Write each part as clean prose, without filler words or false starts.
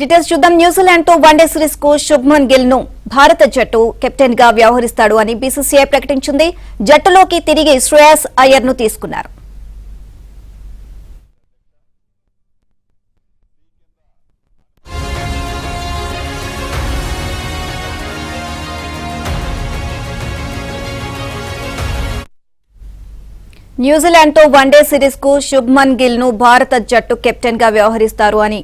Details చూద్దాం. New Zealand తో one day series కు శుభ్మన్ గిల్ ను భారత జట్టు కెప్టెన్ గా వ్యవహరిస్తాడు అని బీసీసీఐ ప్రకటించింది. జట్టులోకి తిరిగి శ్రేయస్ అయ్యర్ ను తీసుకున్నారు. న్యూజిలాండ్ తో వన్డే సిరీస్ కు శుభ్మన్ గిల్ ను భారత జట్టు కెప్టెన్ గా వ్యవహరిస్తారు అని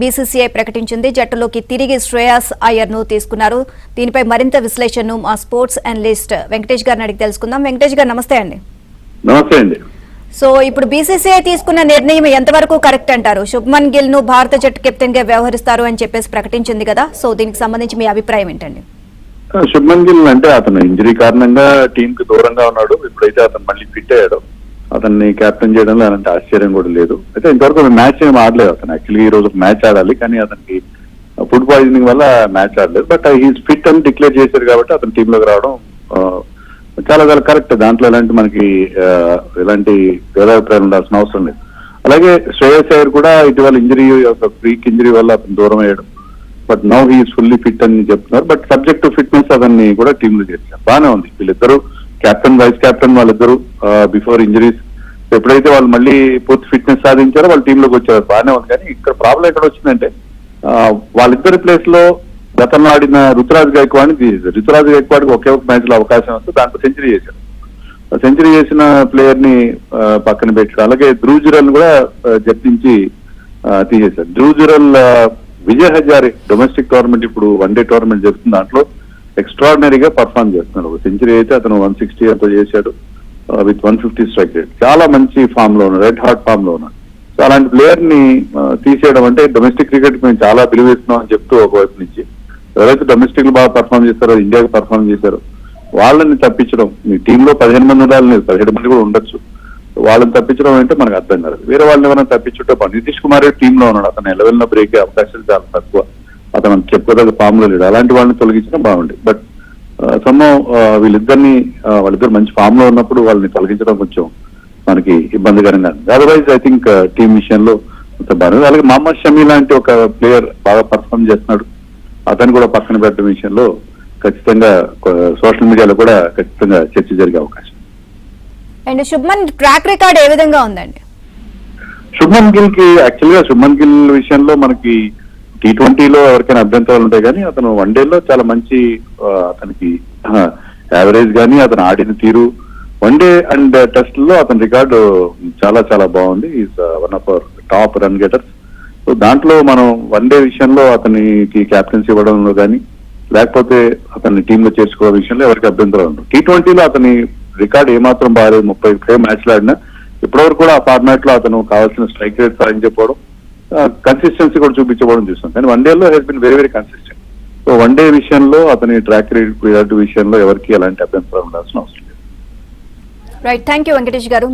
బీసీసీఐ ప్రకటించింది. జట్టులోకి తిరిగి శ్రేయస్ అయ్యర్ ను తీసుకున్నారు. దీనిపై మరింత విశ్లేషణను మా స్పోర్ట్స్ అనలిస్ట్ వెంకటేష్ గారిని అడిగి తెలుసుకుందాం. వెంకటేష్ గారు నమస్తే అండి. నమస్తే అండి. సో ఇప్పుడు బీసీసీఐ తీసుకున్న నిర్ణయం ఎంతవరకు కరెక్ట్ అంటారు? శుభ్మన్ గిల్ ను భారత జట్టు కెప్టెన్ గా వ్యవహరిస్తారు అని చెప్పేసి ప్రకటించింది కదా, సో దీనికి సంబంధించి మీ అభిప్రాయం ఏంటండి? శుభ్మన్ గిల్ అంటే అతను ఇంజరీ కారణంగా టీం కి దూరంగా ఉన్నాడు. ఇప్పుడైతే అతను మళ్ళీ ఫిట్ అయ్యాడు. అతన్ని కెప్టెన్ చేయడంలో అలాంటి ఆశ్చర్యం కూడా లేదు. అయితే ఇంతవరకు మ్యాచ్ ఏం ఆడలేదు అతను. యాక్చువల్లీ ఈ రోజు మ్యాచ్ ఆడాలి, కానీ అతనికి ఫుడ్ పాయిజనింగ్ వల్ల మ్యాచ్ ఆడలేదు. బట్ హీస్ ఫిట్ అని డిక్లేర్ చేశారు కాబట్టి అతను టీంలోకి రావడం చాలా చాలా కరెక్ట్. దాంట్లో మనకి ఎలాంటి భేదాభిప్రాయాలు ఉండాల్సిన అవసరం లేదు. అలాగే శ్రేయస్ అయ్యర్ కూడా ఇటీవల ఇంజరీ, ఒక వీక్ ఇంజరీ వల్ల అతను దూరం అయ్యాడు. But now he is fully fit అని చెప్తున్నారు. బట్ సబ్జెక్ట్ టు ఫిట్నెస్ అతన్ని కూడా టీంలో చేర్చారు. బాగానే ఉంది. వీళ్ళిద్దరు కెప్టెన్ వైస్ కెప్టెన్ వాళ్ళిద్దరు బిఫోర్ ఇంజరీస్ ఎప్పుడైతే వాళ్ళు మళ్ళీ పూర్తి ఫిట్నెస్ సాధించారో వాళ్ళ టీంలోకి వచ్చారు. బాగానే ఉంది. కానీ ఇక్కడ ప్రాబ్లం ఎక్కడ వచ్చిందంటే వాళ్ళిద్దరి ప్లేస్ లో గతంలో ఆడిన రుతురాజ్ గైక్వాడ్ని తీసేశారు. రుతురాజ్ గైక్వాడ్కి ఒకే ఒక మ్యాచ్ లో అవకాశం వస్తే దాంట్లో సెంచరీ చేశారు. సెంచరీ చేసిన ప్లేయర్ ని పక్కన పెట్టారు. అలాగే ధ్రువ్ జురెల్ కూడా జట్టు నుంచి తీసేశారు. ధ్రువ్ జురెల్ విజయ్ హజారే డొమెస్టిక్ టోర్నమెంట్, ఇప్పుడు వన్డే టోర్నమెంట్ జరుగుతుంది, దాంట్లో ఎక్స్ట్రాడినరీగా పర్ఫార్మ్ చేస్తున్నాడు. ఒక సెంచరీ అయితే అతను 160 ఎంతో చేశాడు విత్ 150 స్ట్రైక్ రేట్. చాలా మంచి ఫామ్ లో ఉన్నాడు, రెడ్ హాట్ ఫామ్ లో ఉన్నాడు. సో అలాంటి ప్లేయర్ ని తీసేయడం అంటే డొమెస్టిక్ క్రికెట్ మేము చాలా విలువేస్తున్నాం అని చెప్తూ ఒకవైపు నుంచి ఎవరైతే డొమెస్టిక్ బాగా పర్ఫార్మ్ చేస్తారో, ఇండియాకి పర్ఫార్మ్ చేశారో వాళ్ళని తప్పించడం. మీ టీంలో 15 మంది ఉండాలి, 17 మంది కూడా ఉండొచ్చు. వాళ్ళని తప్పించడం అంటే మనకు అర్థం కాదు. వేరే వాళ్ళని ఎవరైనా తప్పించుంటే నితీష్ కుమార్ టీంలో ఉన్నాడు. అతను ఎలవెల్లో బ్రేక్ అయ్యే అవకాశాలు చాలా తక్కువ. అతను చెప్పుకోదగ్గ ఫామ్ లో లేడు. అలాంటి వాళ్ళని తొలగించడం బాగుంది. బట్ వాళ్ళిద్దరు మంచి ఫామ్ లో ఉన్నప్పుడు వాళ్ళని తొలగించడం కొంచెం మనకి ఇబ్బందికరంగా ఉంది. అదర్వైజ్ ఐ థింక్ టీం విషయంలో బాగుంది. అలాగే మహమ్మద్ షమీ లాంటి ఒక ప్లేయర్ బాగా పర్ఫార్మ్ చేస్తున్నాడు. అతను కూడా పక్కన పెట్టడం విషయంలో ఖచ్చితంగా సోషల్ మీడియాలో కూడా ఖచ్చితంగా చర్చ జరిగే అవకాశం. అండ్ శుభ్మన్ ట్రాక్ రికార్డ్ ఏ విధంగా ఉందండి? శుభ్మన్ గిల్ కి యాక్చువల్ గా శుభ్మన్ గిల్ విషయంలో మనకి T20లో ఎవరికైనా అభ్యంతరాలు ఉంటాయి, కానీ అతను వన్డేలో చాలా మంచి అతనికి యావరేజ్ కానీ అతను ఆడిన తీరు, వన్డే అండ్ టెస్ట్ లో అతని రికార్డు చాలా చాలా బాగుంది. Is one of our top run getters. So దాంట్లో మనం వన్డే విషయంలో అతనికి క్యాప్టెన్సీ ఇవ్వడంలో కానీ లేకపోతే అతన్ని టీంలో చేర్చుకోవడం విషయంలో ఎవరికి అభ్యంతరాలు ఉండవు. T20లో అతని రికార్డు ఏమాత్రం బాగాలేదు. 30 మ్యాచ్లు ఆడినా ఇప్పటివరకు కూడా ఆ ఫార్మాట్ లో అతను కావాల్సిన స్ట్రైక్ రేట్ సాధించకపోవడం, కన్సిస్టెన్సీ కూడా చూపించబోవడం చూస్తాం. కానీ వన్డేలో he's been very very consistent. So one day విషయంలో అతని ట్రాక్ రికార్డు విషయంలో ఎవరికి ఎలాంటి అభ్యంతరం ఉండాల్సిన అవసరం లేదు. రైట్, థ్యాంక్ యూ వెంకటేష్ గారు.